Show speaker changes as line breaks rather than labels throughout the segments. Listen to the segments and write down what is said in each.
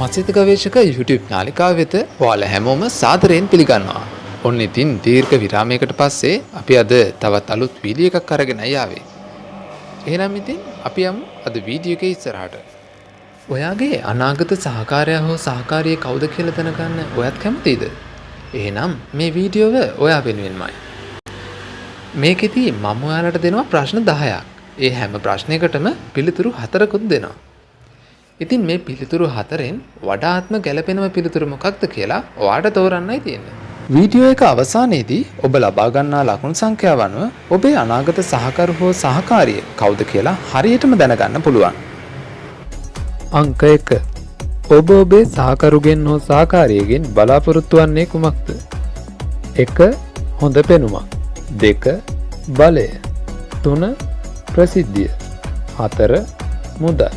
මත්ස්‍ය ගවේෂක YouTube නාලිකාව වෙත ඔයාලා හැමෝම සාදරයෙන් පිළිගන්නවා. ඔන්න ඉතින් දීර්ඝ විරාමයකට පස්සේ අපි අද තවත් අලුත් වීඩියෝ එකක් අරගෙනයි ආවේ. එහෙනම් ඉතින් අපි යමු අද වීඩියෝ එකේ ඉස්සරහට. ඔයාගේ අනාගත සහකාරයා හෝ සහකාරිය කවුද කියලා දැනගන්න ඔයත් කැමතිද? එහෙනම් මේ වීඩියෝව ඔයා වෙනුවෙන්මයි. මේකෙදි මම ඔයාලට දෙනවා ප්‍රශ්න 10ක්. ඒ හැම ප්‍රශ්නයකටම පිළිතුරු 4කුත් දෙනවා. ඉතින් මේ පිළිතුරු 4න් වඩාත්ම ගැළපෙනම පිළිතුර මොකක්ද කියලා ඔයාට තෝරන්නයි තියෙන්නේ. වීඩියෝ එක අවසානයේදී ඔබ ලබා ගන්නා ලකුණු සංඛ්‍යාව අනුව ඔබේ අනාගත සහකරු හෝ සහකාරිය කවුද කියලා හරියටම දැනගන්න පුළුවන්. අංක 1. ඔබ ඔබේ සහකරුගෙන් හෝ සහකාරියගෙන් බලාපොරොත්තු වන්නේ කුමක්ද? 1. හොඳ පෙනුමක්. 2. බලය. 3. ප්‍රසිද්ධිය. 4. මුදල්.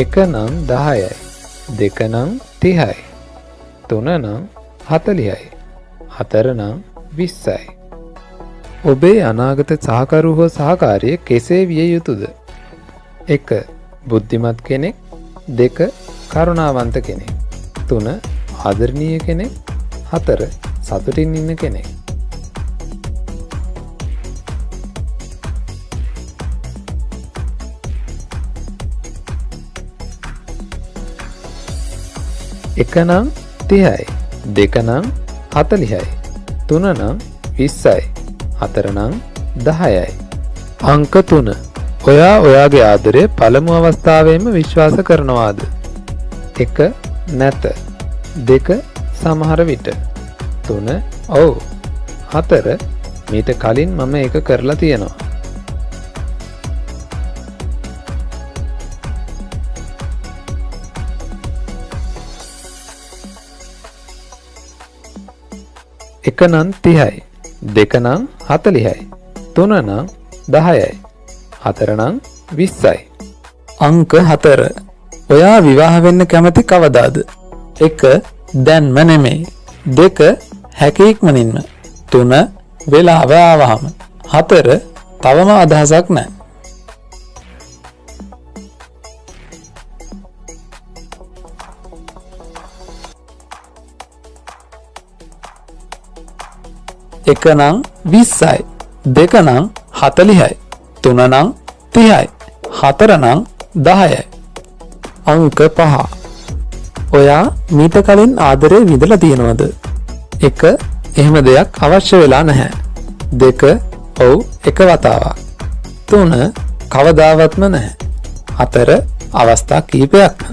එක නම් 10යි, දෙක නම් 30යි, තුන නම් 40යි, හතර නම් 20යි. ඔබේ අනාගත සහකරු හෝ සහකාරිය කෙසේ විය යුතුද? 1. බුද්ධිමත් කෙනෙක්. 2. කරුණාවන්ත කෙනෙක්. 3. ආදරණීය කෙනෙක්. 4. සතුටින් ඉන්න කෙනෙක්. එක නම් 30යි, දෙක නම් 40යි, තුන නම් 20යි, හතර නම් 10යි. අංක 3. ඔයා ඔයාගේ ආදරය පළමු අවස්ථාවේම විශ්වාස කරනවාද? 1. නැත. 2. සමහර විට. 3. ඔව්. 4. මීට කලින් මම ඒක කරලා තියෙනවා. එක නම් 30යි, දෙක නම් 40යි, තුන නම් 10යි, හතර නම් 20යි. අංක 4. ඔයා විවාහ වෙන්න කැමති කවදාද? 1. දැන්ම නෙමෙයි. 2. හැකි ඉක්මනින්ම. 3. වෙලාව ආවහම. 4. තවම අදහසක් නැහැ. එක නම් 20යි, දෙක නම් 40යි, තුන නම් 30යි, හතර නම් 10යි. අංක 5. ඔයා මීට කලින් ආදරේ විඳලා තියෙනවද? 1. එහෙම දෙයක් අවශ්‍ය වෙලා නැහැ. 2. ඔව් එක වතාවක්. 3. කවදාවත්ම නැහැ. 4. අවස්ථා කීපයක්.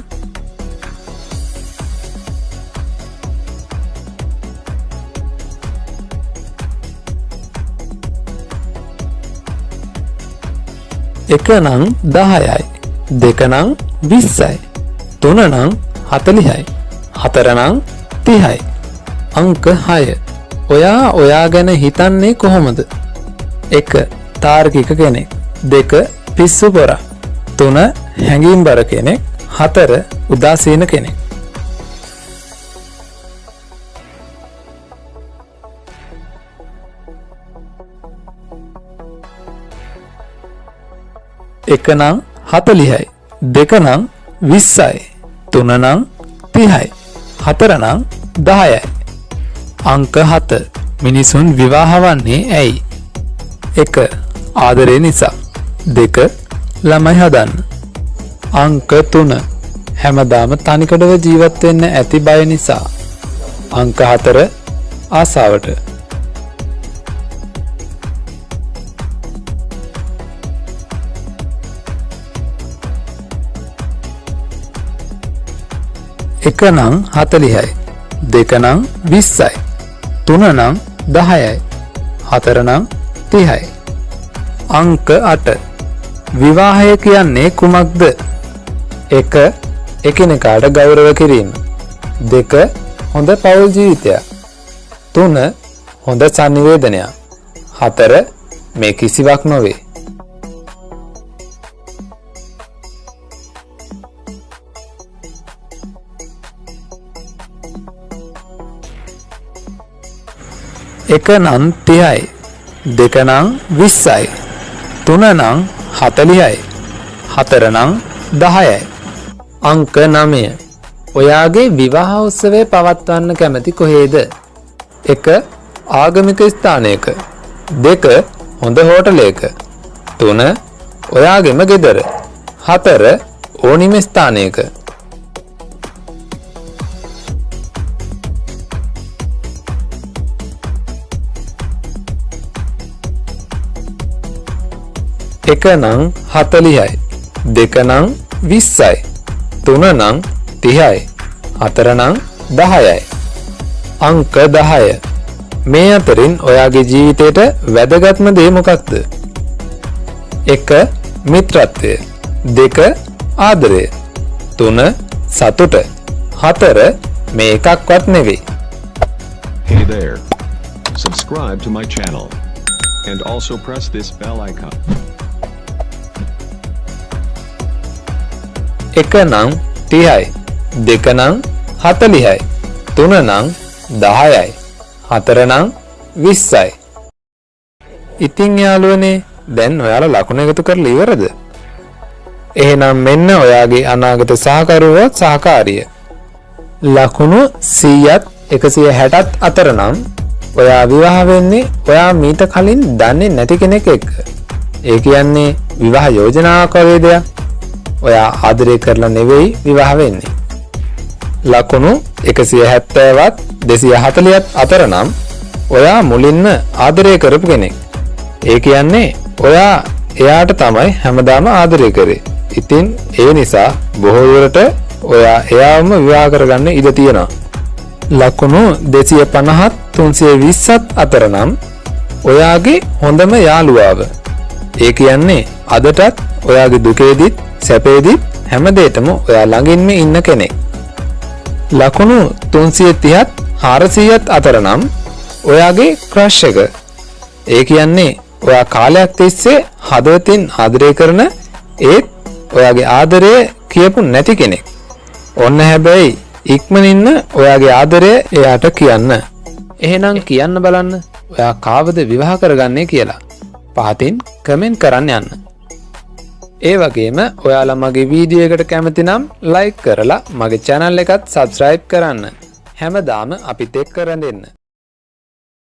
එක නම් 10යි, දෙක නම් 20යි, තුන නම් 40යි, හතර නම් 30යි. අංක 6. ඔයා ඔයා ගැන හිතන්නේ කොහොමද? 1. තාර්කික කෙනෙක්. 2. පිස්සු පොරා. 3. හැඟීම්බර කෙනෙක්. 4. උදාසීන කෙනෙක්. එක නම් 40යි, දෙක නම් 20යි, තුන නම් 30යි, හතර නම් 10යි. අංක 7. මිනිසුන් විවාහ වන්නේ ඇයි? 1. ආදරේ නිසා. 2. ළමයි හදන්න. අංක 3. හැමදාම තනිකඩව ජීවත් වෙන්න ඇති බය නිසා. අංක 4. ආසාවට. එක නම් 40යි, දෙක නම් 20යි, තුන නම් 10යි, හතර නම් 30යි. අංක 8. විවාහය කියන්නේ කුමක්ද? 1. එකිනෙකාට ගෞරව කිරීම. 2. හොඳ පෞල් ජීවිතයක්. 3. හොඳ සංනිවේදනයක්. 4. මේ කිසිවක් නොවේ. එක නම් 30යි, දෙක නම් 20යි, තුන නම් 40යි, හතර නම් 10යි. අංක 9. ඔයාගේ විවාහ උත්සවය පවත්වන්න කැමති කොහේද? 1. ආගමික ස්ථානයක, 2. හොඳ හෝටලයක, 3. ඔයාගේම ගෙදර, 4. ඕනිම ස්ථානයක. එක නම් 40යි, දෙක නම් 20යි, තුන නම් 30යි, හතර නම් 10යි. අංක 10. මේ අතරින් ඔයාගේ ජීවිතයට වැදගත්ම දේ මොකක්ද? 1. මිත්‍රත්වය, 2. ආදරය, 3. සතුට, 4. මේ එකක්වත් නෙවෙයි.
Hey there. Subscribe to my channel. And also press this bell icon.
එක නම් 30යි, දෙක නම් 40යි, තුන නම් 10යි, හතර නම් 20යි. ඉතින් යාළුවනේ, දැන් ඔයාලා ලකුණු එකතු කරලා ඉවරද? එහෙනම් මෙන්න ඔයාගේ අනාගත සහකරුවෝ සහකාරිය. ලකුණු 100ත් 160ත් අතර නම් ඔයා විවාහ වෙන්නේ ඔයා මීට කලින් දන්නේ නැති කෙනෙක් එක්ක. ඒ කියන්නේ විවාහ යෝජනාවක් වගේ දෙයක්. ඔයා ආදරය කරලා නෙවෙයි විවාහ වෙන්නේ. ලකුණු 170වත් 240ත් අතර නම් ඔයා මුලින්ම ආදරය කරපු කෙනෙක්. ඒ කියන්නේ ඔයා එයාට තමයි හැමදාම ආදරය කරේ. ඉතින් ඒ නිසා බොහෝ දුරට ඔයා එයාවම විවාහ කරගන්න ඉඩ තියෙනවා. ලකුණු 250ත් 320ත් අතර නම් ඔයාගේ හොඳම යාළුවාව. ඒ කියන්නේ අදටත් ඔයාගේ දුකේදීත් සැපේදීත් හැමදේටම ඔයා ළඟින්ම ඉන්න කෙනෙක්. ලකුණු 330ත් 400ත් අතර නම් ඔයාගේ ක්‍රෂ් එක. ඒ කියන්නේ ඔයා කාලයක් තිස්සේ හදවතින් ආදරය කරන ඒත් ඔයාගේ ආදරය කියපු නැති කෙනෙක්. ඔන්න හැබැයි ඉක්මනින්ම ඔයාගේ ආදරය එයාට කියන්න. එහෙනම් කියන්න බලන්න ඔයා කාවද විවාහ කරගන්නේ කියලා. පහතින් කමෙන්ට් කරන්න යන්න. ඒ වගේම ඔයාලා මගේ වීඩියෝ එකට කැමති නම් ලයික් කරලා මගේ channel එකත් subscribe කරන්න. හැමදාම අපිත් එක්ක රැඳෙන්න.